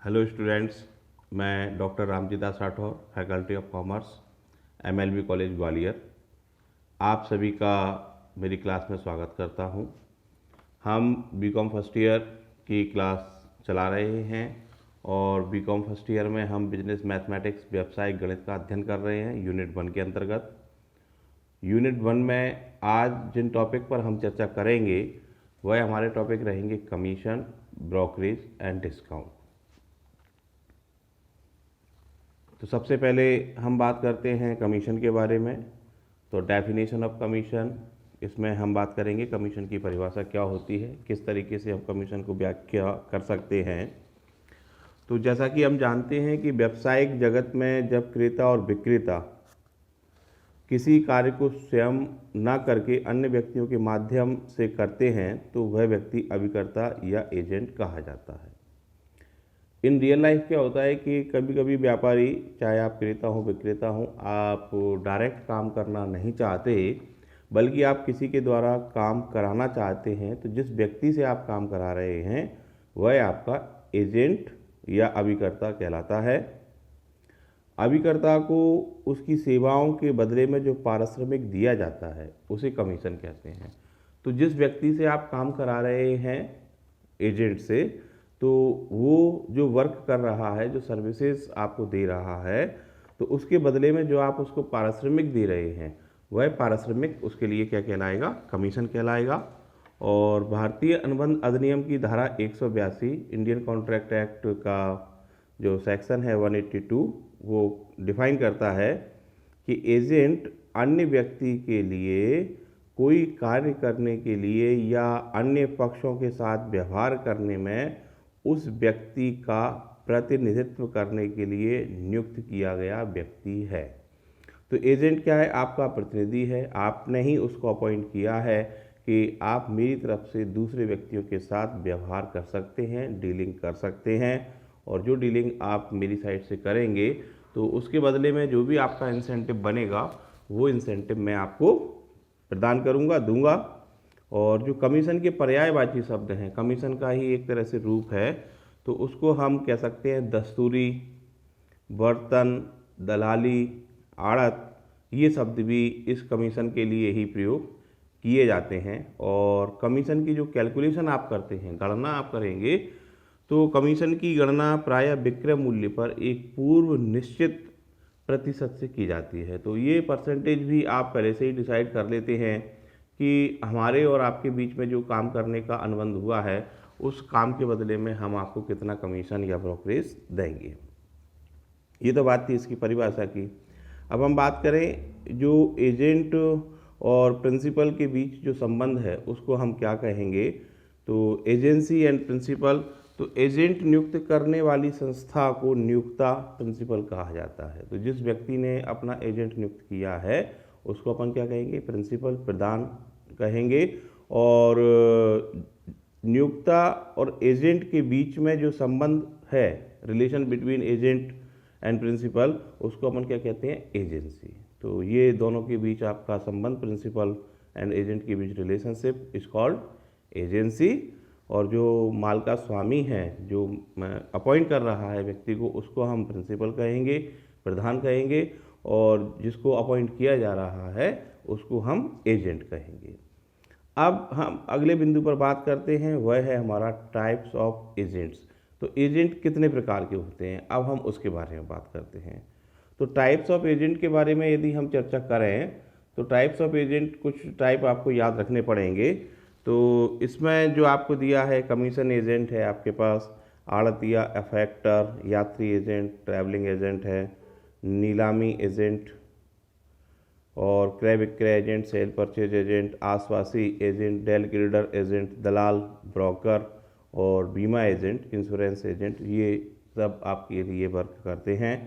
Hello students, मैं doctor Ramji Das Rathore, faculty of commerce, MLB college Gwalior. आप सभी का मेरी क्लास में स्वागत करता हूं। हम बीकॉम फर्स्ट ईयर की क्लास चला रहे हैं और बीकॉम फर्स्ट ईयर में हम बिजनेस मैथमेटिक्स व्यावसायिक गणित का अध्ययन कर रहे हैं यूनिट 1 के अंतर्गत। यूनिट 1 में आज जिन टॉपिक पर हम चर्चा करेंगे वह हमारे टॉपिक रहेंगे कमीशन, ब्रोकरेज एंड डिस्काउंट। तो सबसे पहले हम बात करते हैं कमीशन के बारे में। तो डेफिनेशन ऑफ कमीशन, इसमें हम बात करेंगे कमीशन की परिभाषा क्या होती है, किस तरीके से हम कमीशन को व्याख्या कर सकते हैं। तो जैसा कि हम जानते हैं कि व्यावसायिक जगत में जब क्रेता और विक्रेता किसी कार्य को स्वयं ना करके अन्य व्यक्तियों के माध्यम से करते हैं तो वह व्यक्ति अभिकर्ता या एजेंट कहा जाता है। इन रियल लाइफ क्या होता है कि कभी कभी व्यापारी, चाहे आप क्रेता हो विक्रेता हो, आप डायरेक्ट काम करना नहीं चाहते बल्कि आप किसी के द्वारा काम कराना चाहते हैं। तो जिस व्यक्ति से आप काम करा रहे हैं वह आपका एजेंट या अभिकर्ता कहलाता है। अभिकर्ता को उसकी सेवाओं के बदले में जो पारिश्रमिक दिया जाता है उसे कमीशन कहते हैं। तो जिस व्यक्ति से आप काम करा रहे हैं एजेंट से, तो वो जो वर्क कर रहा है, जो सर्विसेज आपको दे रहा है, तो उसके बदले में जो आप उसको पारिश्रमिक दे रहे हैं वह पारिश्रमिक उसके लिए क्या कहलाएगा? कमीशन कहलाएगा। और भारतीय अनुबंध अधिनियम की धारा 182, इंडियन कॉन्ट्रैक्ट एक्ट का जो सेक्शन है 182, वो डिफाइन करता है कि एजेंट अन्य व्यक्ति के लिए कोई कार्य करने के लिए या अन्य पक्षों के साथ व्यवहार करने में उस व्यक्ति का प्रतिनिधित्व करने के लिए नियुक्त किया गया व्यक्ति है। तो एजेंट क्या है? आपका प्रतिनिधि है। आपने ही उसको अपॉइंट किया है कि आप मेरी तरफ से दूसरे व्यक्तियों के साथ व्यवहार कर सकते हैं, डीलिंग कर सकते हैं, और जो डीलिंग आप मेरी साइड से करेंगे तो उसके बदले में जो भी आपका इंसेंटिव बनेगा वो इंसेंटिव मैं आपको प्रदान करूंगा, दूंगा। और जो कमीशन के पर्यायवाची शब्द हैं, कमीशन का ही एक तरह से रूप है, तो उसको हम कह सकते हैं दस्तूरी, बर्तन, दलाली, आड़त, ये शब्द भी इस कमीशन के लिए ही प्रयोग किए जाते हैं। और कमीशन की जो कैलकुलेशन आप करते हैं, गणना आप करेंगे, तो कमीशन की गणना प्रायः विक्रय मूल्य पर एक पूर्व निश्चित प्रतिशत से की जाती है। तो ये परसेंटेज भी आप पहले से ही डिसाइड कर लेते हैं कि हमारे और आपके बीच में जो काम करने का अनुबंध हुआ है उस काम के बदले में हम आपको कितना कमीशन या ब्रोकरेज देंगे। ये तो बात थी इसकी परिभाषा की। अब हम बात करें जो एजेंट और प्रिंसिपल के बीच जो संबंध है उसको हम क्या कहेंगे। तो एजेंसी एंड प्रिंसिपल, तो एजेंट नियुक्त करने वाली संस्था को नियुक्ता प्रिंसिपल कहा जाता है। तो जिस व्यक्ति ने अपना एजेंट नियुक्त किया है उसको अपन क्या कहेंगे? प्रिंसिपल, प्रधान कहेंगे। और नियुक्ता और एजेंट के बीच में जो संबंध है, relation between agent and principal, उसको अपन क्या कहते हैं? एजेंसी। तो ये दोनों के बीच आपका संबंध, प्रिंसिपल एंड एजेंट के बीच रिलेशनशिप इज कॉल्ड एजेंसी। और जो माल का स्वामी है, जो अपॉइंट कर रहा है व्यक्ति को, उसको हम प्रिंसिपल कहेंगे, प्रधान कहेंगे, और जिसको अपॉइंट किया जा रहा है उसको हम एजेंट कहेंगे। अब हम अगले बिंदु पर बात करते हैं, वह है हमारा टाइप्स ऑफ एजेंट्स। तो एजेंट कितने प्रकार के होते हैं, अब हम उसके बारे में बात करते हैं। तो टाइप्स ऑफ एजेंट के बारे में यदि हम चर्चा करें तो टाइप्स ऑफ एजेंट, कुछ टाइप आपको याद रखने पड़ेंगे। तो इसमें जो आपको दिया है, कमीशन एजेंट है आपके पास, आड़तिया, अफेक्टर, यात्री एजेंट, ट्रैवलिंग एजेंट है, नीलामी एजेंट, और क्रय विक्रय एजेंट, सेल परचेज एजेंट, आश्वासी एजेंट, डेलीगेटर एजेंट, दलाल, ब्रोकर, और बीमा एजेंट, इंश्योरेंस एजेंट, ये सब आपके लिए वर्क करते हैं।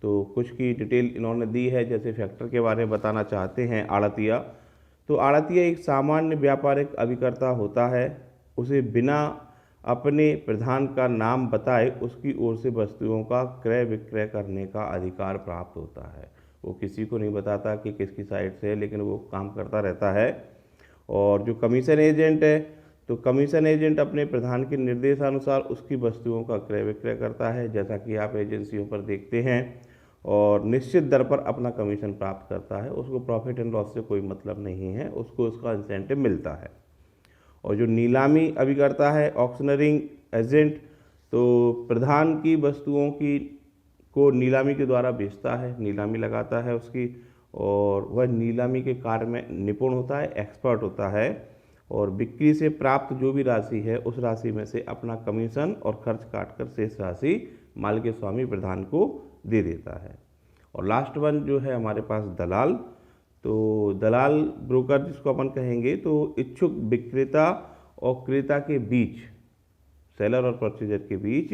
तो कुछ की डिटेल इन्होंने दी है, जैसे फैक्टर के बारे में बताना चाहते हैं। आड़तिया, तो आड़तिया एक सामान्य व्यापारिक अभिकर्ता होता है। उसे बिना अपने प्रधान का नाम बताए उसकी ओर से वस्तुओं का क्रय विक्रय करने का अधिकार प्राप्त होता है। वो किसी को नहीं बताता कि किसकी साइड से है, लेकिन वो काम करता रहता है। और जो कमीशन एजेंट है, तो कमीशन एजेंट अपने प्रधान के निर्देशानुसार उसकी वस्तुओं का क्रय विक्रय करता है, जैसा कि आप एजेंसियों पर देखते हैं, और निश्चित दर पर अपना कमीशन प्राप्त करता है। उसको प्रॉफिट एंड लॉस से कोई मतलब नहीं है, उसको उसका इंसेंटिव मिलता है। और जो नीलामी अभी करता है ऑक्शनरिंग एजेंट, तो प्रधान की वस्तुओं की को नीलामी के द्वारा बेचता है, नीलामी लगाता है उसकी, और वह नीलामी के कार्य में निपुण होता है, एक्सपर्ट होता है, और बिक्री से प्राप्त जो भी राशि है उस राशि में से अपना कमीशन और खर्च काटकर शेष राशि माल के स्वामी प्रधान को दे देता है। और लास्ट वन जो है हमारे पास दलाल। तो दलाल ब्रोकर जिसको अपन कहेंगे, तो इच्छुक विक्रेता और क्रेता के बीच, सेलर और परचेजर के बीच,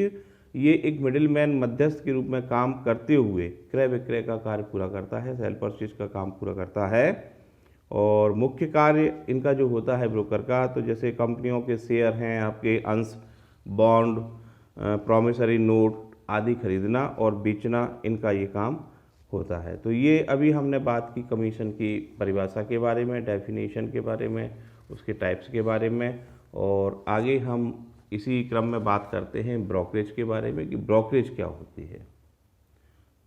ये एक मिडिलमैन मध्यस्थ के रूप में काम करते हुए क्रय विक्रय का कार्य पूरा करता है, सेल परचेज का काम पूरा करता है। और मुख्य कार्य इनका जो होता है ब्रोकर का, तो जैसे कंपनियों के शेयर हैं, आपके अंश, बॉन्ड, प्रॉमिसरी नोट आदि खरीदना और बेचना, इनका ये काम होता है। तो ये अभी हमने बात की कमीशन की परिभाषा के बारे में, डेफिनेशन के बारे में, उसके टाइप्स के बारे में, और आगे हम इसी क्रम में बात करते हैं ब्रोकरेज के बारे में कि ब्रोकरेज क्या होती है।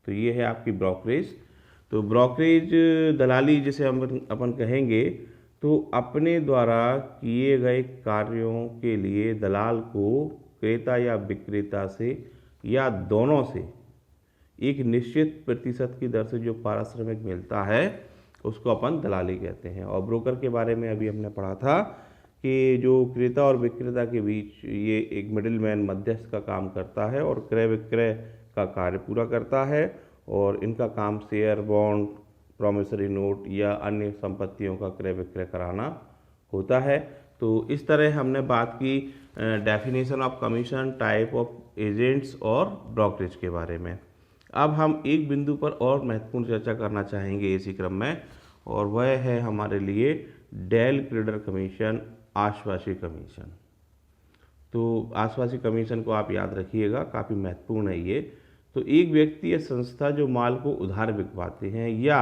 तो ये है आपकी ब्रोकरेज। तो ब्रोकरेज दलाली जिसे हम अपन कहेंगे, तो अपने द्वारा किए गए कार्यों के लिए दलाल को क्रेता या विक्रेता से या दोनों से एक निश्चित प्रतिशत की दर से जो पारिश्रमिक मिलता है उसको अपन दलाली कहते हैं। और ब्रोकर के बारे में अभी हमने पढ़ा था कि जो क्रेता और विक्रेता के बीच ये एक मिडिलमैन मध्यस्थ का काम करता है और क्रय विक्रय का कार्य पूरा करता है, और इनका काम शेयर, बॉन्ड, प्रॉमिसरी नोट या अन्य संपत्तियों का क्रय विक्रय कराना होता है। तो इस तरह हमने बात की definition of commission, type of agents और ब्रोकरेज के बारे में। अब हम एक बिंदु पर और महत्वपूर्ण चर्चा करना चाहेंगे इसी क्रम में, और वह है हमारे लिए डेल क्रेडर कमीशन, आश्वासी कमीशन। तो आश्वासी कमीशन को आप याद रखिएगा, काफ़ी महत्वपूर्ण है ये। तो एक व्यक्ति या संस्था जो माल को उधार बिकवाते हैं या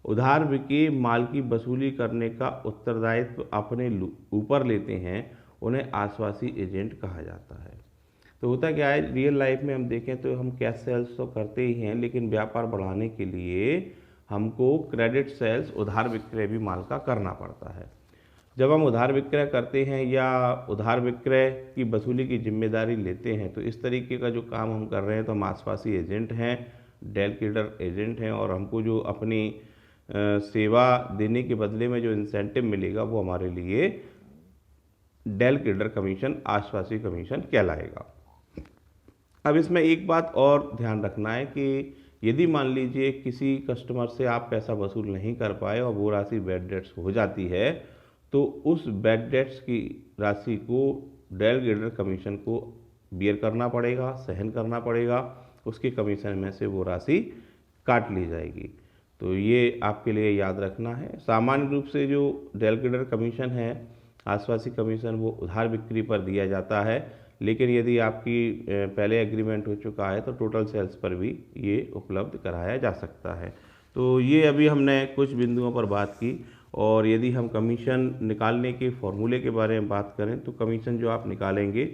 उधार बिके माल की वसूली करने का उत्तरदायित्व अपने ऊपर लेते हैं, उन्हें आश्वासी एजेंट कहा जाता है। तो होता क्या है, रियल लाइफ में हम देखें तो हम कैश सेल्स तो करते ही हैं, लेकिन व्यापार बढ़ाने के लिए हमको क्रेडिट सेल्स, उधार विक्रय भी माल का करना पड़ता है। जब हम उधार विक्रय करते हैं या उधार विक्रय की वसूली की जिम्मेदारी लेते हैं, तो इस तरीके का जो काम हम कर रहे हैं तो हम आश्वासी एजेंट हैं, डेल क्रेडर एजेंट हैं, और हमको जो अपनी सेवा देने के बदले में जो इंसेंटिव मिलेगा वो हमारे लिए डेल क्रेडर कमीशन, आश्वासी कमीशन कहलाएगा। अब इसमें एक बात और ध्यान रखना है कि यदि मान लीजिए किसी कस्टमर से आप पैसा वसूल नहीं कर पाए और वो राशि बैड डेट्स हो जाती है, तो उस बैड डेट्स की राशि को डेल क्रेडर कमीशन को बियर करना पड़ेगा, सहन करना पड़ेगा, उसके कमीशन में से वो राशि काट ली जाएगी। तो ये आपके लिए याद रखना है। सामान्य रूप से जो डेल क्रेडर कमीशन है, आश्वासी कमीशन, वो उधार बिक्री पर दिया जाता है, लेकिन यदि आपकी पहले एग्रीमेंट हो चुका है तो टोटल सेल्स पर भी ये उपलब्ध कराया जा सकता है। तो ये अभी हमने कुछ बिंदुओं पर बात की। और यदि हम कमीशन निकालने के फॉर्मूले के बारे में बात करें, तो कमीशन जो आप निकालेंगे,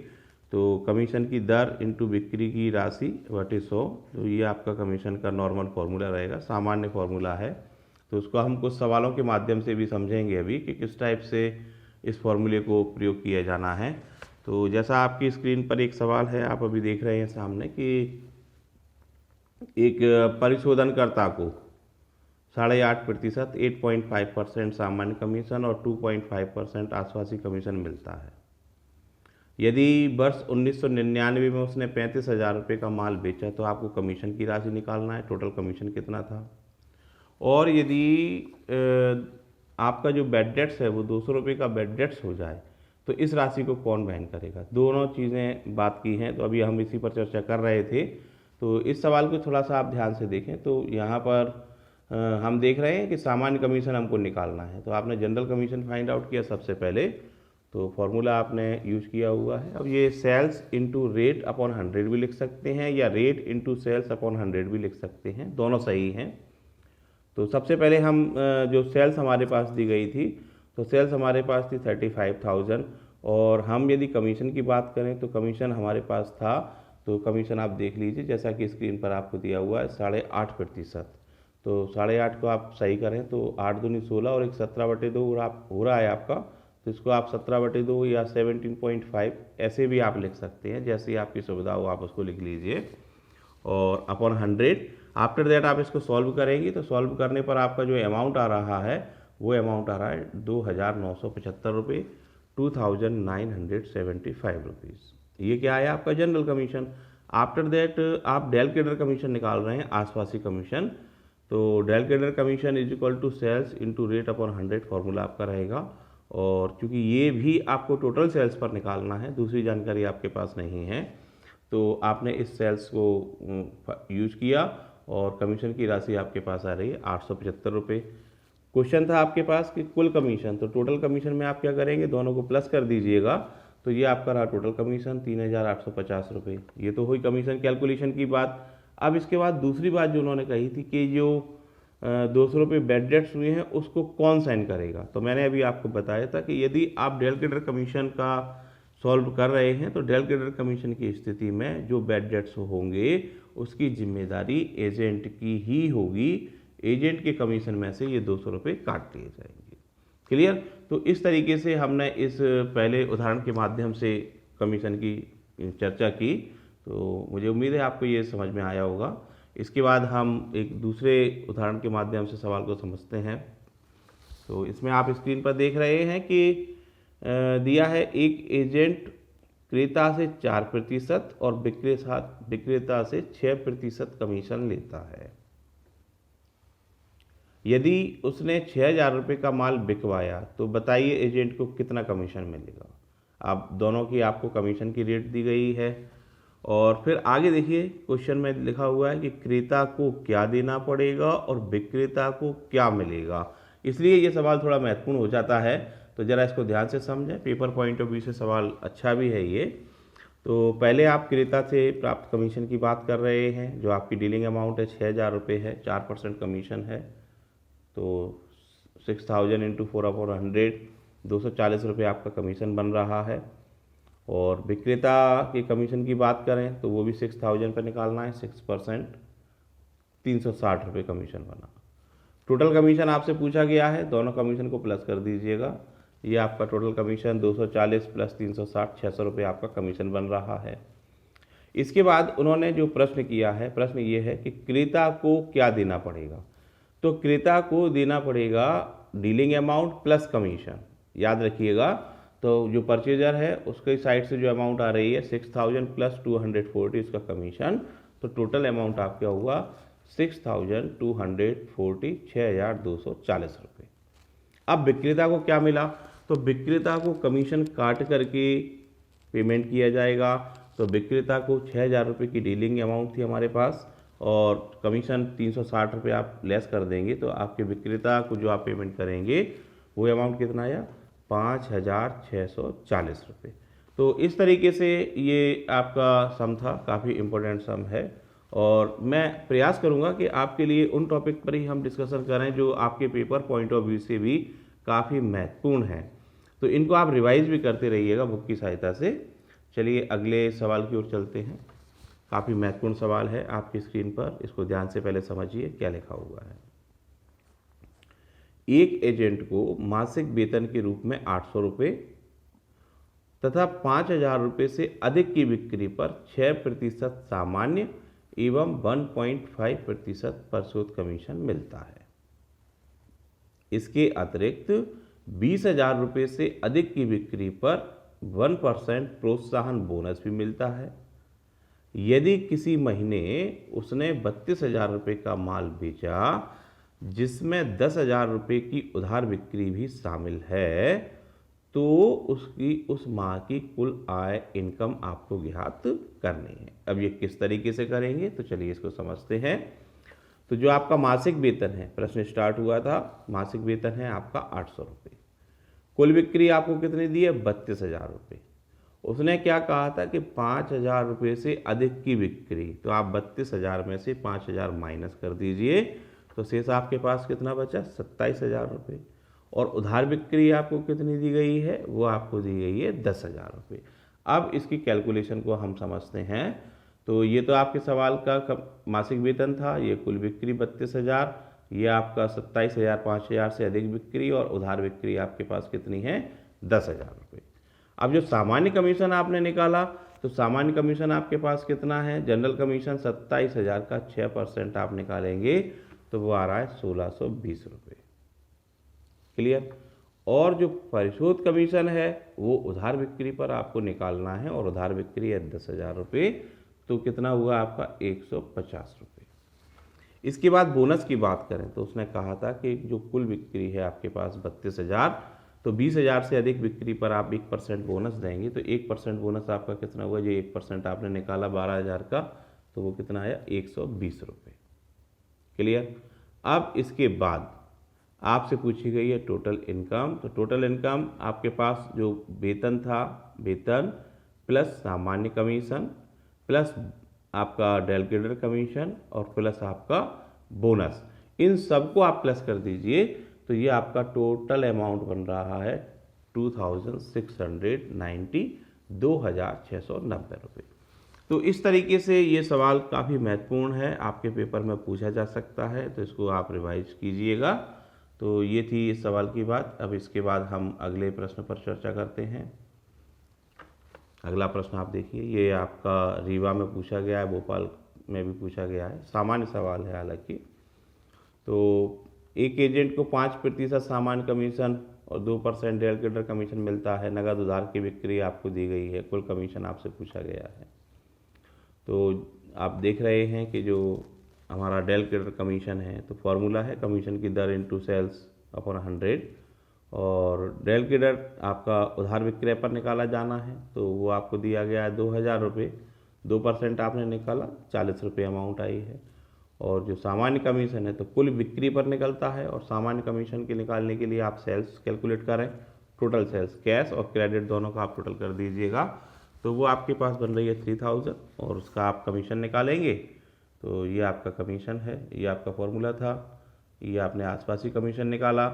तो कमीशन की दर इंटू बिक्री की राशि बटे 100, तो ये आपका कमीशन का नॉर्मल फार्मूला रहेगा, सामान्य फार्मूला है। तो उसको हम कुछ सवालों के माध्यम से भी समझेंगे अभी कि किस टाइप से इस फॉर्मूले को प्रयोग किया जाना है। तो जैसा आपकी स्क्रीन पर एक सवाल है, आप अभी देख रहे हैं सामने कि एक परिशोधनकर्ता को 8.5% 8.5% सामान्य कमीशन और 2.5% आश्वासी कमीशन मिलता है। यदि वर्ष 1999 में उसने 35,000 रुपये का माल बेचा तो आपको कमीशन की राशि निकालना है, टोटल कमीशन कितना था। और यदि आपका जो बैड डेट्स है वो 200 रुपये का बैड डेट्स हो जाए तो इस राशि को कौन वहन करेगा। दोनों चीज़ें बात की हैं, तो अभी हम इसी पर चर्चा कर रहे थे। तो इस सवाल को थोड़ा सा आप ध्यान से देखें। तो यहाँ पर हम देख रहे हैं कि सामान्य कमीशन हमको निकालना है, तो आपने जनरल कमीशन फाइंड आउट किया सबसे पहले, तो फॉर्मूला आपने यूज किया हुआ है। अब ये सेल्स इंटू रेट अपॉन 100 भी लिख सकते हैं या रेट इंटू सेल्स अपॉन 100 भी लिख सकते हैं, दोनों सही हैं। तो सबसे पहले हम जो सेल्स हमारे पास दी गई थी, तो सेल्स हमारे पास थी 35,000 और हम यदि कमीशन की बात करें तो कमीशन हमारे पास था, तो कमीशन आप देख लीजिए जैसा कि स्क्रीन पर आपको दिया हुआ है 8.5%। तो 8.5 को आप सही करें तो 8 दूनी 16 और एक 17/2 हो रहा है आपका, तो इसको आप 17/2 या 17.5 ऐसे भी आप लिख सकते हैं, जैसी आपकी सुविधा हो आप उसको लिख लीजिए। और अपॉन 100 आफ्टर दैट आप इसको सॉल्व करेंगे तो सॉल्व करने पर आपका जो अमाउंट आ रहा है वो अमाउंट आ रहा है 2,975 रुपये, 2,975 रुपीज़। ये क्या है आपका जनरल कमीशन। आफ्टर दैट आप डेल केडर कमीशन निकाल रहे हैं, आसपासी कमीशन। तो del credere commission is equal to sales into rate upon 100 formula आपका रहेगा। और चूंकि ये भी आपको टोटल सेल्स पर निकालना है, दूसरी जानकारी आपके पास नहीं है, तो आपने इस सेल्स को यूज किया और कमीशन की राशि आपके पास आ रही है 875 रुपये। क्वेश्चन था आपके पास कि कुल कमीशन, तो टोटल कमीशन में आप क्या करेंगे, दोनों को प्लस कर दीजिएगा, तो ये आपका रहा टोटल कमीशन 3,850 रुपये। ये तो हुई कमीशन कैलकुलेशन की बात। अब इसके बाद दूसरी बात जो उन्होंने कही थी कि जो 200 रुपये बैड डेट्स हुए हैं उसको कौन साइन करेगा, तो मैंने अभी आपको बताया था कि यदि आप डेल केडर कमीशन का सॉल्व कर रहे हैं तो डेल केडर कमीशन की स्थिति में जो बैड डेट्स होंगे उसकी जिम्मेदारी एजेंट की ही होगी। एजेंट के कमीशन में से ये 200 रुपये काट दिए जाएंगे। क्लियर। तो इस तरीके से हमने इस पहले उदाहरण के माध्यम से कमीशन की चर्चा की, तो मुझे उम्मीद है आपको ये समझ में आया होगा। इसके बाद हम एक दूसरे उदाहरण के माध्यम से सवाल को समझते हैं। तो इसमें आप स्क्रीन पर देख रहे हैं कि दिया है एक एजेंट क्रेता से 4% और विक्रेता से 6% कमीशन लेता है। यदि उसने 6,000 रुपये का माल बिकवाया तो बताइए एजेंट को कितना कमीशन मिलेगा। अब दोनों की आपको कमीशन की रेट दी गई है और फिर आगे देखिए क्वेश्चन में लिखा हुआ है कि क्रेता को क्या देना पड़ेगा और विक्रेता को क्या मिलेगा। इसलिए ये सवाल थोड़ा महत्वपूर्ण हो जाता है, तो ज़रा इसको ध्यान से समझें, पेपर पॉइंट ऑफ व्यू से सवाल अच्छा भी है ये। तो पहले आप क्रेता से प्राप्त कमीशन की बात कर रहे हैं, जो आपकी डीलिंग अमाउंट है 6,000 रुपये है, 4% कमीशन है, तो 6,000 इंटू 4/100 240 रुपये आपका कमीशन बन रहा है। और विक्रेता के कमीशन की बात करें तो वो भी 6,000 पर निकालना है, 6% 360 रुपये कमीशन बना। टोटल कमीशन आपसे पूछा गया है, दोनों कमीशन को प्लस कर दीजिएगा, ये आपका टोटल कमीशन 240 प्लस 360 600 रुपये आपका कमीशन बन रहा है। इसके बाद उन्होंने जो प्रश्न किया है, प्रश्न ये है कि क्रेता को क्या देना पड़ेगा। तो क्रेता को देना पड़ेगा डीलिंग अमाउंट प्लस कमीशन। याद रखिएगा, तो जो परचेजर है उसके साइड से जो अमाउंट आ रही है 6,000 प्लस 240 इसका कमीशन, तो टोटल अमाउंट आपका हुआ 6,240 6,240 रुपये। अब विक्रेता को क्या मिला, तो विक्रेता को कमीशन काट करके पेमेंट किया जाएगा। तो विक्रेता को 6,000 रुपये की डीलिंग अमाउंट थी हमारे पास और कमीशन 360 रुपये आप लेस कर देंगे, तो आपके विक्रेता को जो आप पेमेंट करेंगे वो अमाउंट कितना आया 5,640 रुपये। तो इस तरीके से ये आपका सम था, काफ़ी इम्पोर्टेंट सम है और मैं प्रयास करूंगा कि आपके लिए उन टॉपिक पर ही हम डिस्कशन करें जो आपके पेपर पॉइंट ऑफ व्यू से भी काफ़ी महत्वपूर्ण है। तो इनको आप रिवाइज भी करते रहिएगा बुक की सहायता से। चलिए अगले सवाल की ओर चलते हैं। काफ़ी महत्वपूर्ण सवाल है आपकी स्क्रीन पर, इसको ध्यान से पहले समझिए क्या लिखा हुआ है। एक एजेंट को मासिक वेतन के रूप में 800 रुपये तथा 5,000 रुपये से अधिक की बिक्री पर 6% सामान्य एवं 1.5% परिशोध कमीशन मिलता है। इसके अतिरिक्त 20,000 रुपये से अधिक की बिक्री पर 1% प्रोत्साहन बोनस भी मिलता है। यदि किसी महीने उसने 32,000 रुपये का माल बेचा जिसमें 10,000 रुपये की उधार बिक्री भी शामिल है, तो उसकी उस माह की कुल आय इनकम आपको ज्ञात करनी है। अब ये किस तरीके से करेंगे, तो चलिए इसको समझते हैं। तो जो आपका मासिक वेतन है, प्रश्न स्टार्ट हुआ था, मासिक वेतन है आपका 800 रुपये, कुल बिक्री आपको कितनी दी है 32,000 रुपये। उसने क्या कहा था कि 5,000 रुपये से अधिक की बिक्री, तो आप 32,000 में से 5,000 माइनस कर दीजिए, तो शेष आपके पास कितना बचा 27,000 रुपये। और उधार बिक्री आपको कितनी दी गई है, वो आपको दी गई है 10,000 रुपये। अब इसकी कैलकुलेशन को हम समझते हैं। तो ये तो आपके सवाल का मासिक वेतन था, ये कुल बिक्री 32,000, ये आपका 27,000 5,000 से अधिक बिक्री और उधार बिक्री आपके पास कितनी है 10,000 रुपये। अब जो सामान्य कमीशन आपने निकाला, तो सामान्य कमीशन आपके पास कितना है, जनरल कमीशन 27,000 का 6% आप निकालेंगे तो वो आ रहा है 1,620 रुपये। क्लियर। और जो परिशोध कमीशन है वो उधार बिक्री पर आपको निकालना है और उधार बिक्री है 10,000 रुपये, तो कितना हुआ आपका 150 रुपये। इसके बाद बोनस की बात करें तो उसने कहा था कि जो कुल बिक्री है आपके पास 32,000, तो 20,000 से अधिक बिक्री पर आप 1% बोनस देंगे, तो 1% बोनस आपका कितना हुआ, जो 1% आपने निकाला 12,000 का, तो वो कितना आया 120 रुपये। क्लियर। अब इसके बाद आपसे पूछी गई है टोटल इनकम। तो टोटल इनकम आपके पास जो वेतन था, वेतन प्लस सामान्य कमीशन प्लस आपका डेलीगेटर कमीशन और प्लस आपका बोनस, इन सबको आप प्लस कर दीजिए तो ये आपका टोटल अमाउंट बन रहा है 2,690, 2,690 रुपये। तो इस तरीके से ये सवाल काफ़ी महत्वपूर्ण है, आपके पेपर में पूछा जा सकता है, तो इसको आप रिवाइज कीजिएगा। तो ये थी इस सवाल की बात। अब इसके बाद हम अगले प्रश्न पर चर्चा करते हैं। अगला प्रश्न आप देखिए, ये आपका रीवा में पूछा गया है, भोपाल में भी पूछा गया है, सामान्य सवाल है हालांकि। तो एक एजेंट को 5% सामान्य कमीशन और 2% डेलीगेटर कमीशन मिलता है, नगद उधार की बिक्री आपको दी गई है, कुल कमीशन आपसे पूछा गया है। तो आप देख रहे हैं कि जो हमारा डेलीगेटर कमीशन है, तो फॉर्मूला है कमीशन की दर इंटू सेल्स अपॉन 100, और डेलीगेटर आपका उधार विक्रय पर निकाला जाना है, तो वो आपको दिया गया है 2,000 रुपये, 2% आपने निकाला 40 रुपये अमाउंट आई है। और जो सामान्य कमीशन है तो कुल बिक्री पर निकलता है, और सामान्य कमीशन के निकालने के लिए आप सेल्स कैलकुलेट करें, टोटल सेल्स कैश और क्रेडिट दोनों का आप टोटल कर दीजिएगा, तो वो आपके पास बन रही है 3,000 और उसका आप कमीशन निकालेंगे। तो ये आपका कमीशन है, ये आपका फॉर्मूला था, ये आपने आसपास ही कमीशन निकाला,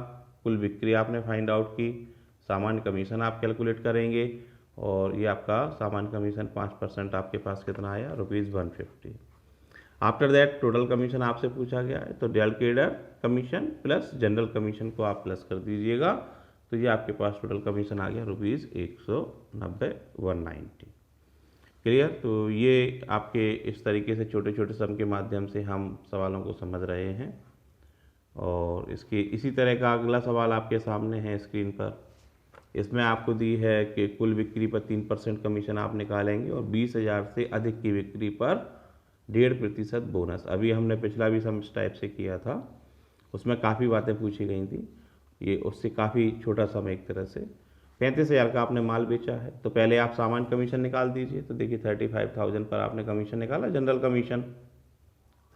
कुल बिक्री आपने फाइंड आउट की, सामान्य कमीशन आप कैलकुलेट करेंगे, और ये आपका सामान्य कमीशन 5% आपके पास कितना आया, ₹150। आफ्टर दैट टोटल कमीशन आपसे पूछा गया है, तो delegator commission plus general commission को आप प्लस कर दीजिएगा, तो ये आपके पास टोटल कमीशन आ गया ₹190, 190। क्लियर। तो ये आपके इस तरीके से छोटे छोटे सम के माध्यम से हम सवालों को समझ रहे हैं। और इसके इसी तरह का अगला सवाल आपके सामने है स्क्रीन पर। इसमें आपको दी है कि कुल बिक्री पर 3% कमीशन आप निकालेंगे और 20,000 से अधिक की बिक्री पर 1.5% बोनस। अभी हमने पिछला भी सम इस टाइप से किया था, उसमें काफ़ी बातें पूछी गई थी, ये उससे काफ़ी छोटा सम एक तरह से। 35,000 का आपने माल बेचा है, तो पहले आप सामान्य कमीशन निकाल दीजिए। तो देखिए 35,000 पर आपने कमीशन निकाला, जनरल कमीशन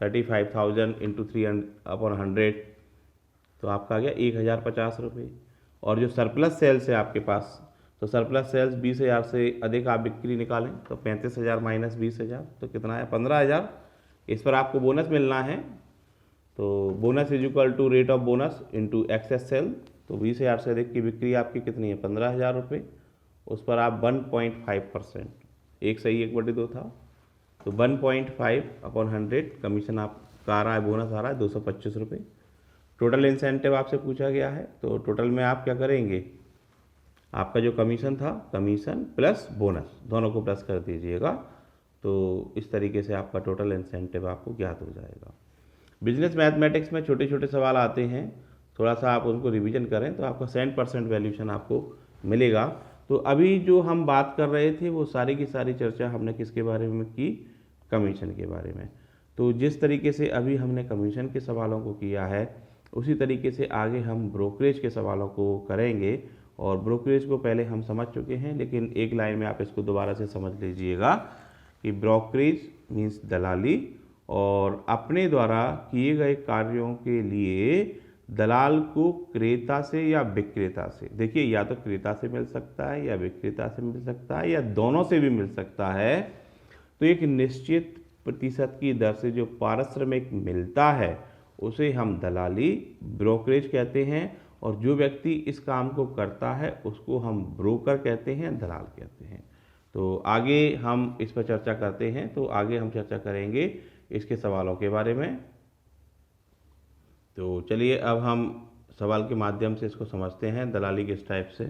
35,000 इंटू 3/100, तो आपका आ गया 1,050 रुपये। और जो सरप्लस सेल्स है आपके पास, तो सरप्लस सेल्स 20,000 से अधिक आप बिक्री निकालें, तो 35,000 माइनस 20,000 तो कितना है 15,000। इस पर आपको बोनस मिलना है, तो bonus is equal to rate of bonus into excess sale. तो 20,000 से अधिक की बिक्री आपकी कितनी है 15,000 रुपये, उस पर आप 1.5%, 1/1/2 था, तो 1.5/100 कमीशन आपका आ रहा है, बोनस आ रहा है 225 रुपये। टोटल इंसेंटिव आपसे पूछा गया है, तो टोटल में आप क्या करेंगे, आपका जो कमीशन था, कमीशन प्लस बोनस दोनों को प्लस कर दीजिएगा, तो इस तरीके से आपका टोटल इंसेंटिव आपको ज्ञात हो जाएगा। बिजनेस मैथमेटिक्स में छोटे छोटे सवाल आते हैं, थोड़ा सा आप उनको रिवीजन करें तो आपका 100% वैल्यूशन आपको मिलेगा। तो अभी जो हम बात कर रहे थे वो सारी की सारी चर्चा हमने किसके बारे में की, कमीशन के बारे में। तो जिस तरीके से अभी हमने कमीशन के सवालों को किया है, उसी तरीके से आगे हम ब्रोकरेज के सवालों को करेंगे। और ब्रोकरेज को पहले हम समझ चुके हैं, लेकिन एक लाइन में आप इसको दोबारा से समझ लीजिएगा कि ब्रोकरेज मीन्स दलाली, और अपने द्वारा किए गए कार्यों के लिए दलाल को क्रेता से या विक्रेता से, देखिए या तो क्रेता से मिल सकता है या विक्रेता से मिल सकता है या दोनों से भी मिल सकता है, तो एक निश्चित प्रतिशत की दर से जो पारिश्रमिक मिलता है उसे हम दलाली ब्रोकरेज कहते हैं। और जो व्यक्ति इस काम को करता है उसको हम ब्रोकर कहते हैं, दलाल कहते हैं। तो आगे हम इस पर चर्चा करते हैं। तो आगे हम चर्चा करेंगे इसके सवालों के बारे में। तो चलिए अब हम सवाल के माध्यम से इसको समझते हैं, दलाली किस टाइप से।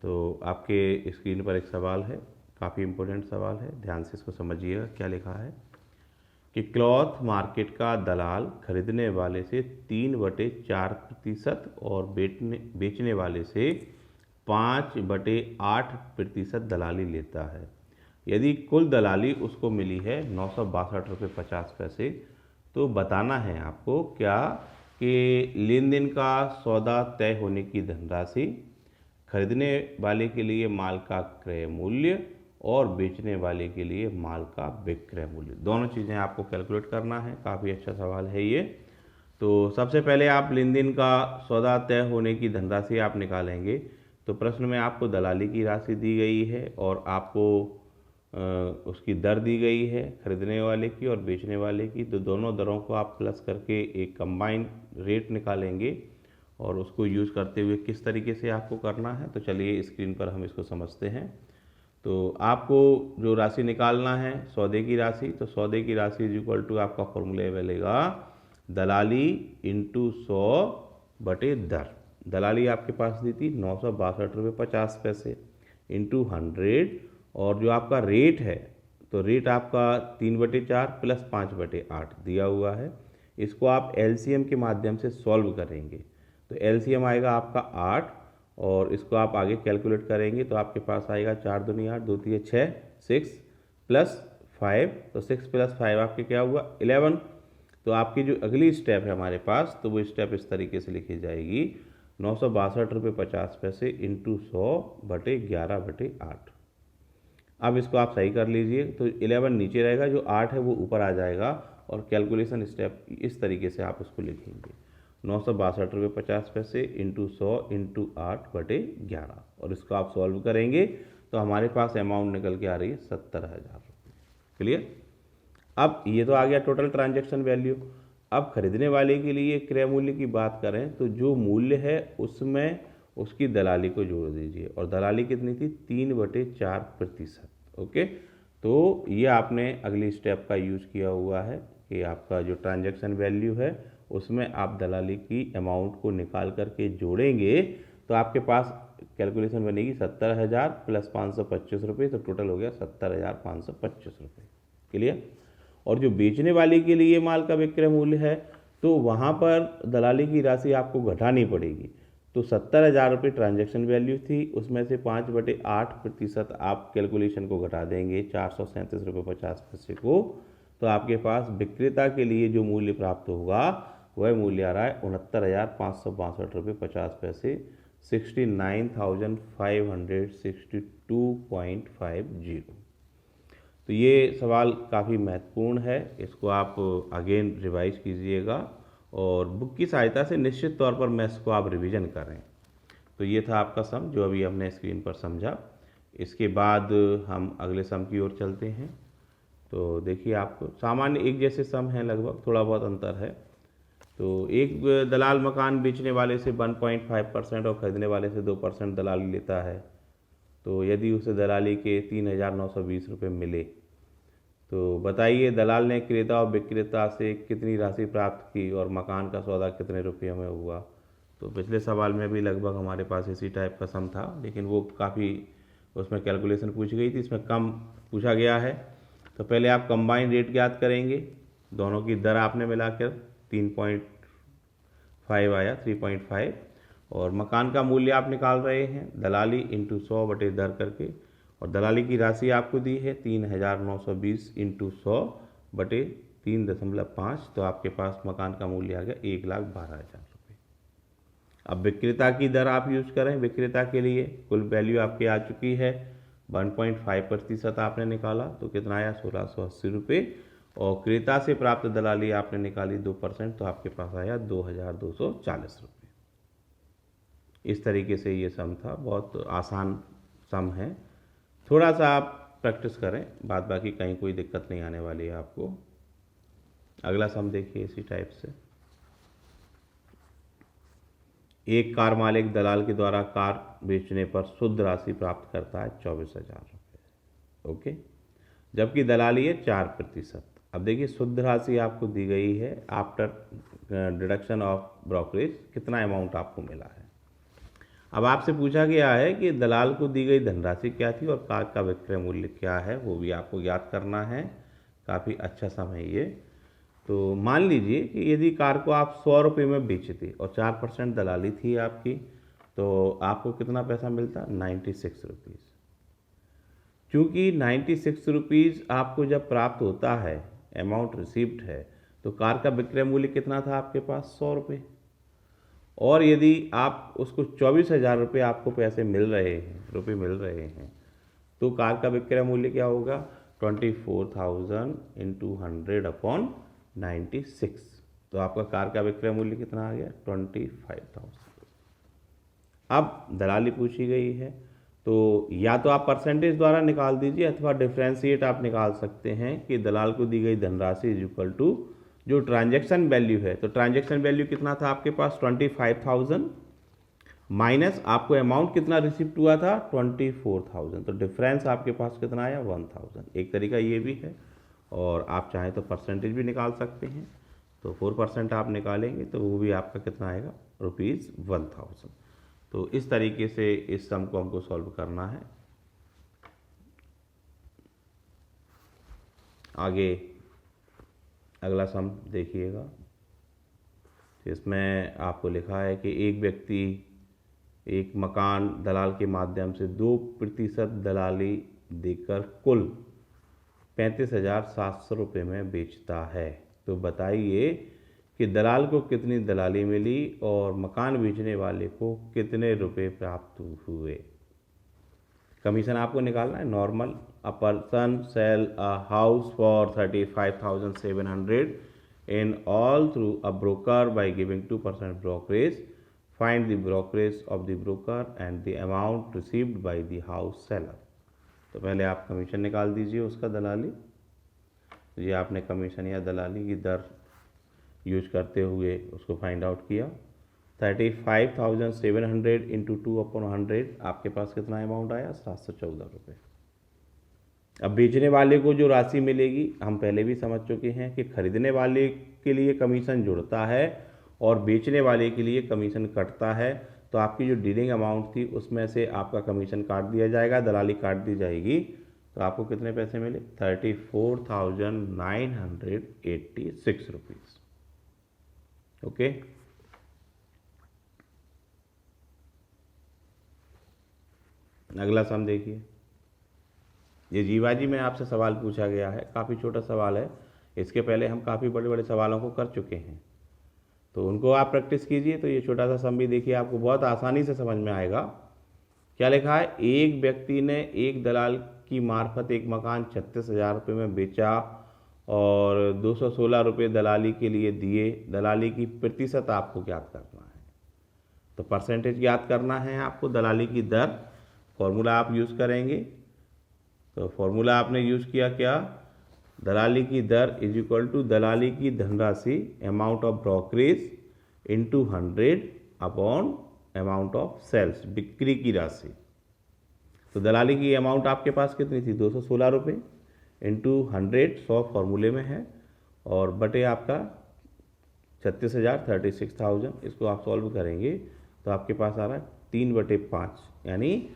तो आपके स्क्रीन पर एक सवाल है, काफ़ी इम्पोर्टेंट सवाल है, ध्यान से इसको समझिएगा। क्या लिखा है कि क्लॉथ मार्केट का दलाल खरीदने वाले से 3/4% और बेचने वाले से 5/8% दलाली लेता है। यदि कुल दलाली उसको मिली है 962.50 रुपये, तो बताना है आपको क्या कि लेन देन का सौदा तय होने की धनराशि, खरीदने वाले के लिए माल का क्रय मूल्य और बेचने वाले के लिए माल का विक्रय मूल्य, दोनों चीज़ें आपको कैलकुलेट करना है। काफ़ी अच्छा सवाल है ये। तो सबसे पहले आप लेन देन का सौदा तय होने की धनराशि आप निकालेंगे। तो प्रश्न में आपको दलाली की राशि दी गई है और आपको उसकी दर दी गई है, खरीदने वाले की और बेचने वाले की। तो दोनों दरों को आप प्लस करके एक कंबाइंड रेट निकालेंगे और उसको यूज़ करते हुए किस तरीके से आपको करना है, तो चलिए स्क्रीन पर हम इसको समझते हैं। तो आपको जो राशि निकालना है सौदे की राशि, तो सौदे की राशि इज इक्वल टू आपका फॉर्मूला मिलेगा दलाली इंटू 100/दर। दलाली आपके पास दी थी 962.50 इंटू 100, और जो आपका रेट है तो रेट आपका 3/4 प्लस 5/8 दिया हुआ है। इसको आप एलसीएम के माध्यम से सॉल्व करेंगे। तो एलसीएम आएगा आपका 8, और इसको आप आगे कैलकुलेट करेंगे तो आपके पास आएगा 4 दूनी 8, 2 3 6, 6 प्लस 5, तो 6 प्लस 5 आपके क्या हुआ 11। तो आपकी जो अगली स्टेप है हमारे पास, तो वो स्टेप इस तरीके से लिखी जाएगी 962.50 इंटू 100/11/8। अब इसको आप सही कर लीजिए। तो 11 नीचे रहेगा, जो 8 है वो ऊपर आ जाएगा, और कैलकुलेशन स्टेप इस तरीके से आप उसको लिखेंगे 962.50 इंटू 100 इंटू 8/11, और इसको आप सॉल्व करेंगे तो हमारे पास अमाउंट निकल के आ रही है 70,000 रुपये। क्लियर। अब ये तो आ गया टोटल ट्रांजैक्शन वैल्यू। अब खरीदने वाले के लिए क्रय मूल्य की बात करें तो जो मूल्य है उसमें उसकी दलाली को जोड़ दीजिए, और दलाली कितनी थी 3/4%। ओके, तो ये आपने अगली स्टेप का यूज किया हुआ है कि आपका जो ट्रांजैक्शन वैल्यू है उसमें आप दलाली की अमाउंट को निकाल करके जोड़ेंगे, तो आपके पास कैलकुलेशन बनेगी 70,000 प्लस 525 रुपये, तो टोटल हो गया 70,525 रुपये। क्लियर। और जो बेचने वाले के लिए माल का विक्रय मूल्य है, तो वहाँ पर दलाली की राशि आपको घटानी पड़ेगी। तो 70,000 रुपये ट्रांजैक्शन वैल्यू थी, उसमें से 5/8% आप कैलकुलेशन को घटा देंगे 437.50 को, तो आपके पास विक्रेता के लिए जो मूल्य प्राप्त होगा वह मूल्य आ रहा है 69,562.50, 69,562.50। तो ये सवाल काफ़ी महत्वपूर्ण है, इसको आप अगेन रिवाइज कीजिएगा और बुक की सहायता से निश्चित तौर पर मैथ्स को आप रिवीजन करें। तो ये था आपका सम जो अभी हमने स्क्रीन पर समझा। इसके बाद हम अगले सम की ओर चलते हैं। तो देखिए आपको सामान्य एक जैसे सम हैं, लगभग थोड़ा बहुत अंतर है। तो एक दलाल मकान बेचने वाले से 1.5% और ख़रीदने वाले से 2% दलाली लेता है। तो यदि उसे दलाली के 3,920 रुपये मिले, तो बताइए दलाल ने क्रेता और विक्रेता से कितनी राशि प्राप्त की और मकान का सौदा कितने रुपये में हुआ। तो पिछले सवाल में भी लगभग हमारे पास इसी टाइप का सम था, लेकिन वो काफ़ी उसमें कैलकुलेशन पूछी गई थी, इसमें कम पूछा गया है। तो पहले आप कंबाइन रेट ज्ञात करेंगे, दोनों की दर आपने मिलाकर 3.5 आया 3.5, और मकान का मूल्य आप निकाल रहे हैं दलाली इंटू 100/दर करके, और दलाली की राशि आपको दी है 3,920 इंटू 100/3.5, तो आपके पास मकान का मूल्य आ गया 1,12,000 रुपये। अब विक्रेता की दर आप यूज करें। विक्रेता के लिए कुल वैल्यू आपकी आ चुकी है 1.5% आपने निकाला, तो कितना आया 1,680 रुपये, और क्रेता से प्राप्त दलाली आपने निकाली 2%, तो आपके पास आया 2,240 रुपये। इस तरीके से ये सम था, बहुत आसान सम है। थोड़ा सा आप प्रैक्टिस करें, बाद बाकी कहीं कोई दिक्कत नहीं आने वाली है आपको। अगला सम देखिए इसी टाइप से। एक कार मालिक दलाल के द्वारा कार बेचने पर शुद्ध राशि प्राप्त करता है 24,000 रुपये। ओके, जबकि दलाली है 4%। अब देखिए शुद्ध राशि आपको दी गई है आफ्टर डिडक्शन ऑफ ब्रोकरेज, कितना अमाउंट आपको मिला है। अब आपसे पूछा गया है कि दलाल को दी गई धनराशि क्या थी और कार का विक्रय मूल्य क्या है, वो भी आपको याद करना है। काफ़ी अच्छा समय ये। तो मान लीजिए कि यदि कार को आप 100 रुपये में बेचते और 4% दलाली थी आपकी, तो आपको कितना पैसा मिलता, 96 रुपीज़। चूँकि 96 रुपीज़ आपको जब प्राप्त होता है, अमाउंट रिसीव्ड है, तो कार का विक्रय मूल्य कितना था आपके पास, 100 रुपये। और यदि आप उसको 24,000 रुपये आपको पैसे मिल रहे हैं, तो कार का विक्रय मूल्य क्या होगा, 24,000 इंटू 100 अपॉन 96। तो आपका कार का विक्रय मूल्य कितना आ गया, 25,000। अब दलाली पूछी गई है, तो या तो आप परसेंटेज द्वारा निकाल दीजिए अथवा डिफ्रेंशिएट आप निकाल सकते हैं कि दलाल को दी गई धनराशि इज इक्वल टू जो ट्रांजैक्शन वैल्यू है। तो ट्रांजैक्शन वैल्यू कितना था आपके पास, 25,000 माइनस आपको अमाउंट कितना रिसिप्ट हुआ था, 24,000। तो डिफरेंस आपके पास कितना आया, 1,000। एक तरीका ये भी है, और आप चाहें तो परसेंटेज भी निकाल सकते हैं। तो 4% आप निकालेंगे तो वो भी आपका कितना आएगा, ₹1,000। तो इस तरीके से इस सम को हमको सॉल्व करना है। आगे अगला सम देखिएगा। इसमें आपको लिखा है कि एक व्यक्ति एक मकान दलाल के माध्यम से 2% दलाली देकर कुल 35,700 रुपये में बेचता है। तो बताइए कि दलाल को कितनी दलाली मिली और मकान बेचने वाले को कितने रुपए प्राप्त हुए। कमीशन आपको निकालना है normal. A person sell a house for 35,700 in all through a broker by giving 2% brokerage. Find the brokerage of the broker and the amount received by the house seller. तो पहले आप कमीशन निकाल दीजिए उसका, दलाली। ये आपने कमीशन या दलाली की दर यूज करते हुए उसको फाइंड आउट किया। 35,700 इंटू 2/100 आपके पास कितना अमाउंट आया, 714 रुपये। अब बेचने वाले को जो राशि मिलेगी, हम पहले भी समझ चुके हैं कि खरीदने वाले के लिए कमीशन जुड़ता है और बेचने वाले के लिए कमीशन कटता है। तो आपकी जो डीलिंग अमाउंट थी उसमें से आपका कमीशन काट दिया जाएगा, दलाली काट दी जाएगी। तो आपको कितने पैसे मिले, 34,986 रुपीज़। ओके, अगला सम देखिए। ये जीवाजी में आपसे सवाल पूछा गया है, काफ़ी छोटा सवाल है। इसके पहले हम काफ़ी बड़े बड़े सवालों को कर चुके हैं, तो उनको आप प्रैक्टिस कीजिए। तो ये छोटा सा सम भी देखिए, आपको बहुत आसानी से समझ में आएगा। क्या लिखा है, एक व्यक्ति ने एक दलाल की मार्फत एक मकान 36,000 रुपये में बेचा और 216 रुपये दलाली के लिए दिए। दलाली की प्रतिशत आपको ज्ञात करना है। तो परसेंटेज ज्ञात करना है आपको, दलाली की दर। फॉर्मूला आप यूज़ करेंगे। तो फॉर्मूला आपने यूज़ किया क्या, दलाली की दर इज इक्वल टू दलाली की धनराशि amount of brokerage into 100 upon amount of sales, बिक्री की राशि। तो दलाली की अमाउंट आपके पास कितनी थी, 216 रुपये इंटू 100, 100 फॉर्मूले में है, और बटे आपका 36,000, 36,000। इसको आप सॉल्व करेंगे तो आपके पास आ रहा है 3/5, यानी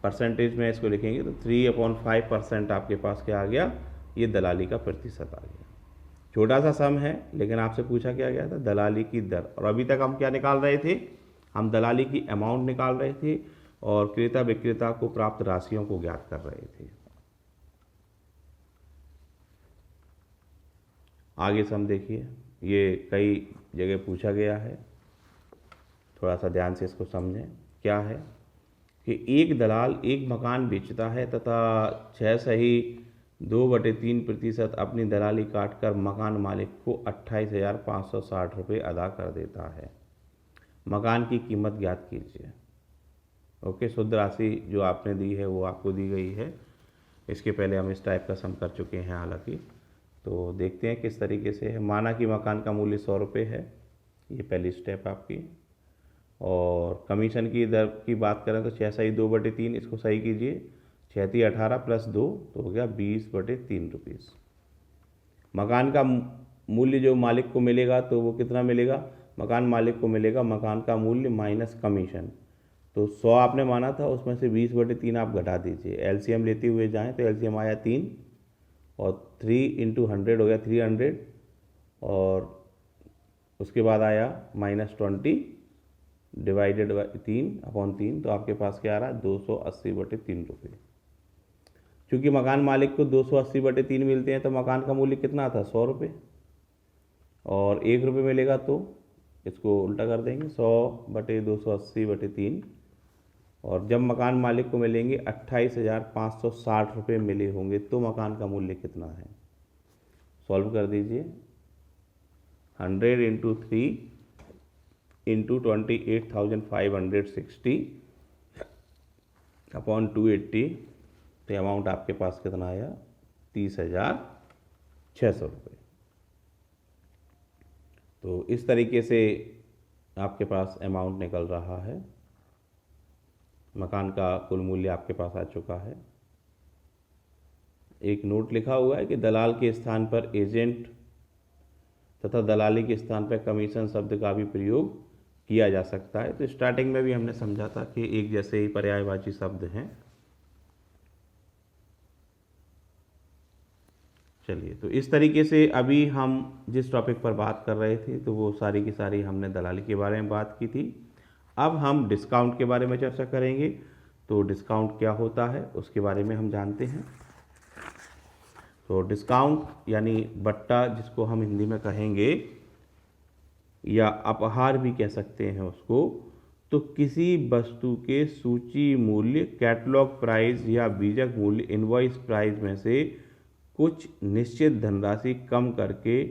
परसेंटेज में इसको लिखेंगे तो 3/5% आपके पास क्या आ गया, ये दलाली का प्रतिशत आ गया। छोटा सा सम है, लेकिन आपसे पूछा क्या गया था, दलाली की दर। और अभी तक हम क्या निकाल रहे थे, हम दलाली की अमाउंट निकाल रहे थे और क्रेता विक्रेता को प्राप्त राशियों को ज्ञात कर रहे थे। आगे सम देखिए, ये कई जगह पूछा गया है, थोड़ा सा ध्यान से इसको समझें। क्या है कि एक दलाल एक मकान बेचता है तथा 6 सही 2/3% अपनी दलाली काटकर मकान मालिक को 28,560 रुपये अदा कर देता है। मकान की कीमत ज्ञात कीजिए। ओके, शुद्ध राशि जो आपने दी है वो आपको दी गई है। इसके पहले हम इस टाइप का सम कर चुके हैं हालांकि। तो देखते हैं किस तरीके से है। माना कि मकान का मूल्य 100 रुपये है, ये पहली स्टेप आपकी। और कमीशन की दर की बात करें तो 6 सही 2/3, इसको सही कीजिए, 6×18 + 2 तो हो गया 20/3 रुपीज़। मकान का मूल्य जो मालिक को मिलेगा तो वो कितना मिलेगा, मकान मालिक को मिलेगा मकान का मूल्य माइनस कमीशन। तो 100 आपने माना था, उसमें से 20/3 आप घटा दीजिए। एलसीएम लेते हुए जाएं तो एलसीएम आया 3 और 3 × 100 हो गया 300 और उसके बाद आया -20 डिवाइडेड बाई 3/3 तो आपके पास क्या आ रहा है 280/3 रुपये। क्योंकि मकान मालिक को 280/3 मिलते हैं तो मकान का मूल्य कितना था 100 रुपये और 1 रुपये मिलेगा तो इसको उल्टा कर देंगे 100/280/3 और जब मकान मालिक को मिलेंगे 28,560 रुपये मिले होंगे तो मकान का मूल्य कितना है। सॉल्व कर दीजिए, 100 × 3 × 28,560 अपॉन 280 तो अमाउंट आपके पास कितना आया 30,600 रुपये। तो इस तरीके से आपके पास अमाउंट निकल रहा है, मकान का कुल मूल्य आपके पास आ चुका है। एक नोट लिखा हुआ है कि दलाल के स्थान पर एजेंट तथा दलाली के स्थान पर कमीशन शब्द का भी प्रयोग किया जा सकता है। तो स्टार्टिंग में भी हमने समझा था कि एक जैसे ही पर्यायवाची शब्द हैं। चलिए, तो इस तरीके से अभी हम जिस टॉपिक पर बात कर रहे थे तो वो सारी की सारी हमने दलाली के बारे में बात की थी। अब हम डिस्काउंट के बारे में चर्चा करेंगे। तो डिस्काउंट क्या होता है उसके बारे में हम जानते हैं। तो डिस्काउंट यानी बट्टा, जिसको हम हिंदी में कहेंगे या अपहार भी कह सकते हैं उसको, तो किसी वस्तु के सूची मूल्य, कैटलॉग प्राइस या बीजक मूल्य, इनवॉइस प्राइस में से कुछ निश्चित धनराशि कम करके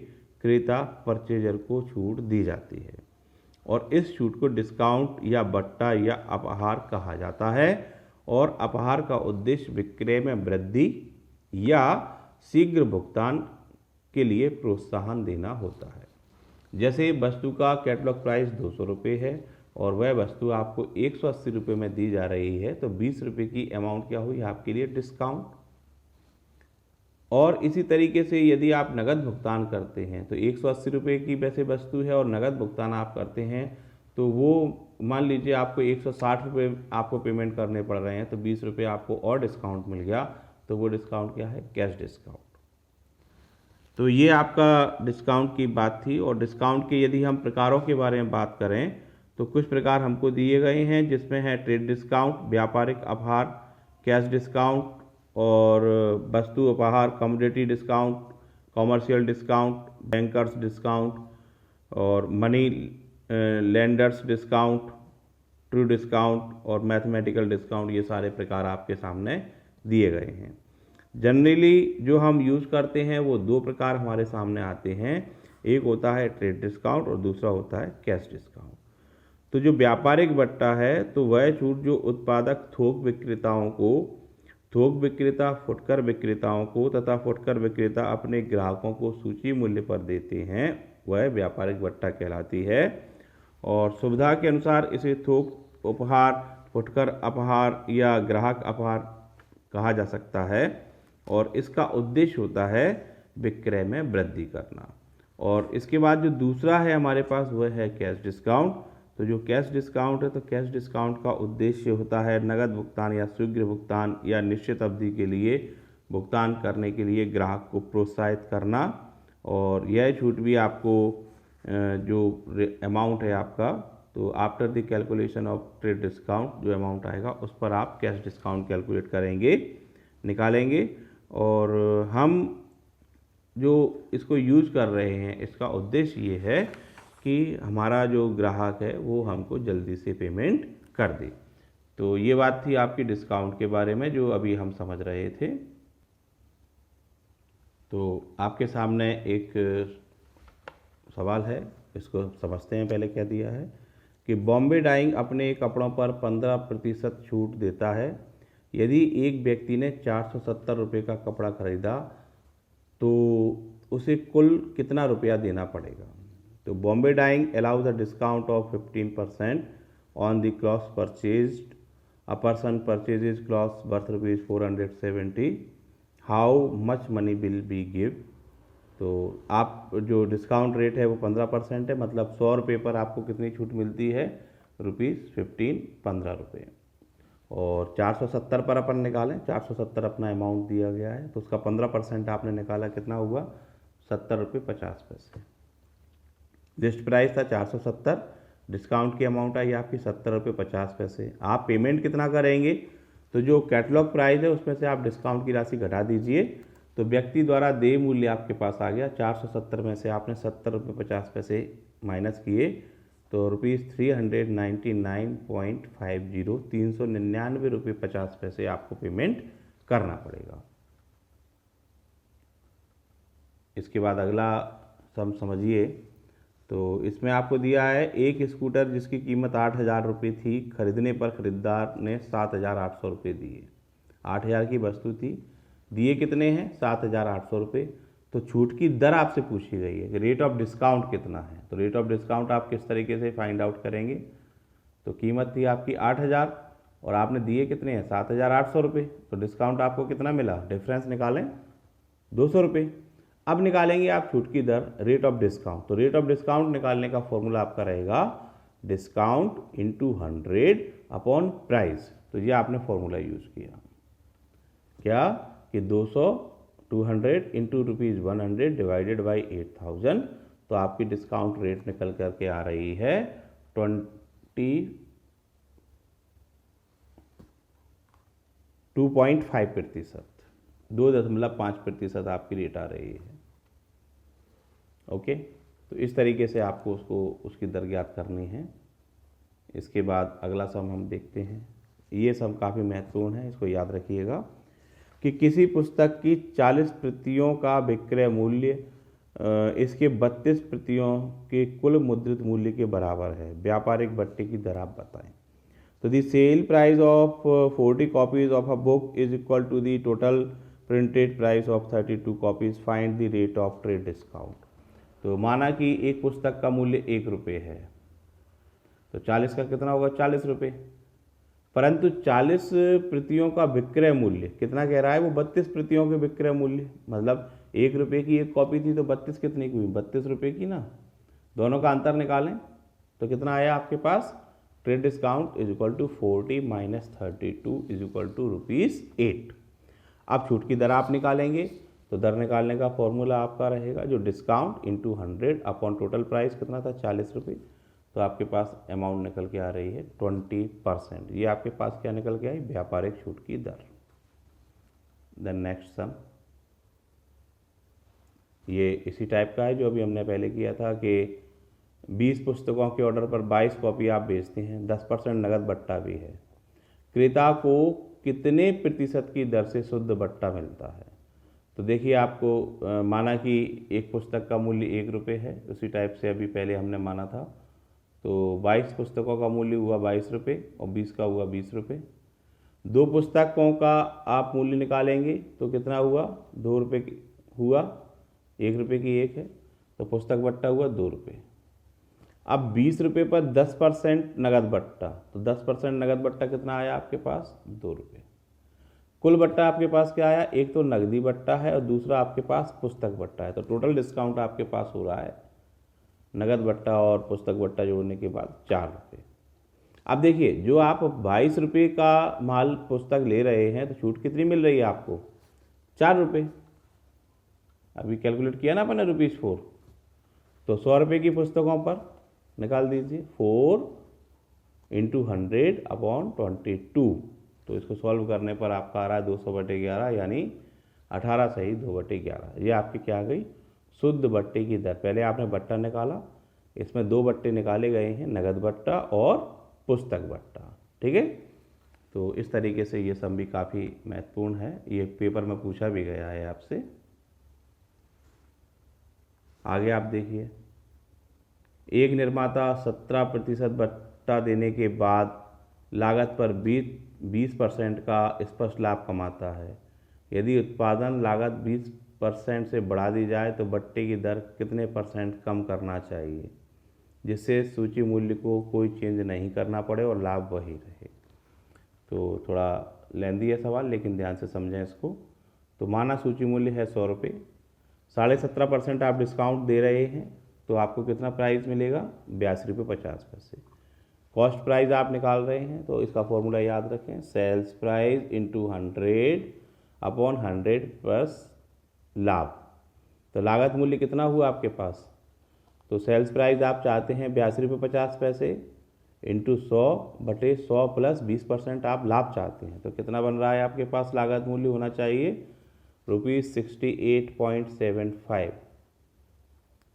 क्रेता परचेजर को छूट दी जाती है और इस छूट को डिस्काउंट या बट्टा या अपहार कहा जाता है। और अपहार का उद्देश्य विक्रय में वृद्धि या शीघ्र भुगतान के लिए प्रोत्साहन देना होता है। जैसे वस्तु का कैटलॉग प्राइस 200 रुपये है और वह वस्तु आपको 180 रुपये में दी जा रही है तो 20 रुपये की अमाउंट क्या हुई आपके लिए डिस्काउंट। और इसी तरीके से यदि आप नगद भुगतान करते हैं तो 180 रुपये की वैसे वस्तु है और नगद भुगतान आप करते हैं तो वो मान लीजिए आपको 160 रुपये आपको पेमेंट करने पड़ रहे हैं तो 20 रुपये आपको और डिस्काउंट मिल गया तो वो डिस्काउंट क्या है, कैश डिस्काउंट। तो ये आपका डिस्काउंट की बात थी। और डिस्काउंट के यदि हम प्रकारों के बारे में बात करें तो कुछ प्रकार हमको दिए गए हैं, जिसमें है ट्रेड डिस्काउंट, व्यापारिक अपहार, कैश डिस्काउंट और वस्तु उपहार, commodity discount, commercial discount, bankers discount और money lenders discount, true discount और मैथमेटिकल डिस्काउंट। ये सारे प्रकार आपके सामने दिए गए हैं। जनरली जो हम यूज़ करते हैं वो 2 प्रकार हमारे सामने आते हैं, एक होता है ट्रेड डिस्काउंट और दूसरा होता है कैश डिस्काउंट। तो जो व्यापारिक बट्टा है तो वह छूट जो उत्पादक थोक विक्रेताओं को, थोक विक्रेता फुटकर विक्रेताओं को तथा फुटकर विक्रेता अपने ग्राहकों को सूची मूल्य पर देते हैं वह व्यापारिक बट्टा कहलाती है। और सुविधा के अनुसार इसे थोक उपहार, फुटकर अपहार या ग्राहक अपहार कहा जा सकता है और इसका उद्देश्य होता है विक्रय में वृद्धि करना। और इसके बाद जो दूसरा है हमारे पास वह है कैश डिस्काउंट। तो जो कैश डिस्काउंट है तो कैश डिस्काउंट का उद्देश्य होता है नगद भुगतान या शीघ्र भुगतान या निश्चित अवधि के लिए भुगतान करने के लिए ग्राहक को प्रोत्साहित करना। और यह छूट भी आपको जो अमाउंट है आपका, तो after the calculation of trade discount जो अमाउंट आएगा उस पर आप कैश डिस्काउंट कैलकुलेट करेंगे, निकालेंगे। और हम जो इसको यूज़ कर रहे हैं इसका उद्देश्य ये है कि हमारा जो ग्राहक है वो हमको जल्दी से पेमेंट कर दे। तो ये बात थी आपकी डिस्काउंट के बारे में जो अभी हम समझ रहे थे। तो आपके सामने एक सवाल है, इसको समझते हैं। पहले क्या दिया है कि बॉम्बे डाइंग अपने कपड़ों पर 15% छूट देता है। यदि एक व्यक्ति ने 470 रुपये का कपड़ा खरीदा तो उसे कुल कितना रुपया देना पड़ेगा। तो Bombay dyeing allows a discount of 15% on the clothes purchased, a person purchases clothes worth ₹470, how much money will be give. तो आप जो डिस्काउंट रेट है वो 15% है, मतलब 100 रुपये पर आपको कितनी छूट मिलती है, ₹15, 15 रुपये। और 470 पर अपन निकालें, 470 अपना अमाउंट दिया गया है, तो उसका 15% आपने निकाला, कितना हुआ, ₹70.50। लिस्ट प्राइस था 470, डिस्काउंट की अमाउंट आई आपकी ₹70.50। आप पेमेंट कितना करेंगे, तो जो कैटलॉग प्राइस है उसमें से आप डिस्काउंट की राशि घटा दीजिए, तो व्यक्ति द्वारा देय मूल्य आपके पास आ गया 470 में से आपने ₹70.50 माइनस किए, तो ₹399.50, ₹399.50 आपको पेमेंट करना पड़ेगा। इसके बाद अगला सम समझिए। तो इसमें आपको दिया है एक स्कूटर जिसकी कीमत 8,000 रुपये थी, खरीदने पर खरीदार ने 7,800 रुपये दिए। 8,000 की वस्तु थी, दिए कितने हैं, 7,800 रुपये। तो छूट की दर आपसे पूछी गई है कि रेट ऑफ डिस्काउंट कितना है। तो रेट ऑफ डिस्काउंट आप किस तरीके से फाइंड आउट करेंगे, तो कीमत थी आपकी 8,000 और आपने दिए कितने हैं, 7,800 रुपये, तो डिस्काउंट आपको कितना मिला, डिफरेंस निकालें 200 रुपये। अब निकालेंगे आप छूट की दर, रेट ऑफ डिस्काउंट। तो रेट ऑफ डिस्काउंट निकालने का फॉर्मूला आपका रहेगा डिस्काउंट इंटू 100 अपॉन प्राइस। तो ये आपने फॉर्मूला यूज़ किया, क्या कि 200 इंटू ₹100 डिवाइडेड बाई 8,000। तो आपकी डिस्काउंट रेट निकल करके आ रही है 22.5%, 2.5% आपकी रेट आ रही है। ओके, तो इस तरीके से आपको उसकी दर ज्ञात करनी है। इसके बाद अगला सम हम देखते हैं। ये सम काफ़ी महत्वपूर्ण है, इसको याद रखिएगा कि किसी पुस्तक की 40 प्रतियों का विक्रय मूल्य इसके 32 प्रतियों के कुल मुद्रित मूल्य के बराबर है। व्यापारिक बट्टे की दर आप बताएं। तो the sale price of 40 copies of a book is equal to the total printed price of 32 copies, find the rate of trade discount. तो माना कि एक पुस्तक का मूल्य ₹1 है, तो 40 का कितना होगा, ₹40, परंतु 40 प्रतियों का विक्रय मूल्य कितना कह रहा है, वो 32 प्रतियों के विक्रय मूल्य, मतलब ₹1 की एक कॉपी थी तो 32 कितने की हुई, ₹32 की ना। दोनों का अंतर निकालें तो कितना आया आपके पास, trade discount is equal to 40 minus 32 is equal to ₹8। अब छूट की दर आप निकालेंगे, तो दर निकालने का फॉर्मूला आपका रहेगा जो discount into 100 upon total price कितना था, ₹40। तो आपके पास अमाउंट निकल के आ रही है 20%। ये आपके पास क्या निकल के आई, व्यापारिक छूट की दर। देन नेक्स्ट सम, ये इसी टाइप का है जो अभी हमने पहले किया था कि 20 पुस्तकों के ऑर्डर पर 22 कॉपी आप बेचते हैं, 10% नगद बट्टा भी है। क्रेता को कितने प्रतिशत की दर से शुद्ध बट्टा मिलता है। तो देखिए आपको माना कि एक पुस्तक का मूल्य ₹1 है, उसी टाइप से अभी पहले हमने माना था। तो 22 पुस्तकों का मूल्य हुआ ₹22 और 20 का हुआ ₹20। 2 पुस्तकों का आप मूल्य निकालेंगे तो कितना हुआ, ₹2 हुआ, ₹1 की एक है, तो पुस्तक बट्टा हुआ ₹2। अब ₹20 पर 10% नगद बट्टा, तो 10% नगद बट्टा कितना आया आपके पास, ₹2। कुल बट्टा आपके पास क्या आया, एक तो नगदी बट्टा है और दूसरा आपके पास पुस्तक बट्टा है। तो टोटल डिस्काउंट आपके पास हो रहा है नगद बट्टा और पुस्तक बट्टा जोड़ने के बाद ₹4। अब देखिए जो आप ₹22 का माल पुस्तक ले रहे हैं तो छूट कितनी मिल रही है आपको, ₹4। अभी कैलकुलेट किया ना अपने ₹4, तो ₹100 की पुस्तकों पर निकाल दीजिए 4 इंटू 100 अपॉन 22। तो इसको सॉल्व करने पर आपका आ रहा है 200/11, यानी 18 सही 2/11। ये आपकी क्या आ गई, शुद्ध बट्टे की दर। पहले आपने बट्टा निकाला, इसमें 2 बट्टे निकाले गए हैं, नगद बट्टा और पुस्तक बट्टा, ठीक है। तो इस तरीके से ये सम भी काफ़ी महत्वपूर्ण है, ये पेपर में पूछा भी गया है आपसे। आगे आप देखिए, एक निर्माता 17% बट्टा देने के बाद लागत पर 20% का स्पष्ट लाभ कमाता है। यदि उत्पादन लागत 20% से बढ़ा दी जाए तो बट्टे की दर कितने % कम करना चाहिए। जिससे सूची मूल्य को कोई चेंज नहीं करना पड़े और लाभ वही रहे। तो थोड़ा लेंदी है सवाल, लेकिन ध्यान से समझें इसको। तो माना सूची मूल्य है 100 रुपये, 17.5% आप डिस्काउंट दे रहे हैं, तो आपको कितना प्राइस मिलेगा? 82.50। कॉस्ट प्राइस आप निकाल रहे हैं, तो इसका फॉर्मूला याद रखें, सेल्स प्राइस इंटू 100/100 प्लस लाभ। तो लागत मूल्य कितना हुआ आपके पास? तो सेल्स प्राइस आप चाहते हैं 82.50 इंटू 100/100 प्लस 20% आप लाभ चाहते हैं, तो कितना बन रहा है आपके पास? लागत मूल्य होना चाहिए ₹68.75।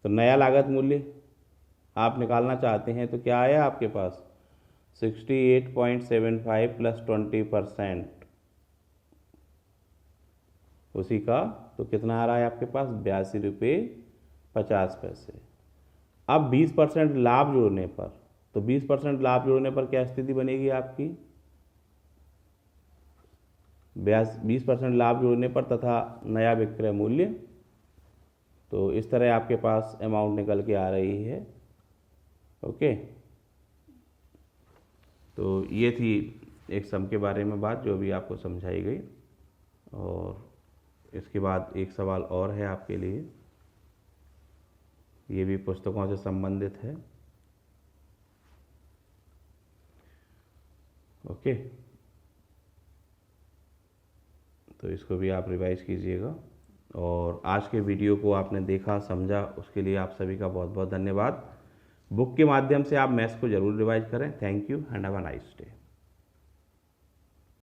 तो नया लागत मूल्य आप निकालना चाहते हैं, तो क्या आया आपके पास? 68.75 प्लस 20% उसी का, तो कितना आ रहा है आपके पास? ₹82.50। अब 20% लाभ जोड़ने पर, तो 20% लाभ जोड़ने पर क्या स्थिति बनेगी आपकी? 20% लाभ जोड़ने पर तथा नया विक्रय मूल्य, तो इस तरह आपके पास अमाउंट निकल के आ रही है। ओके, तो ये थी एक सम के बारे में बात जो भी आपको समझाई गई। और इसके बाद एक सवाल और है आपके लिए, ये भी पुस्तकों से संबंधित है। ओके, तो इसको भी आप रिवाइज कीजिएगा। और आज के वीडियो को आपने देखा, समझा, उसके लिए आप सभी का बहुत बहुत धन्यवाद। बुक के माध्यम से आप मैथ्स को ज़रूर रिवाइज करें। Thank you and have a nice day.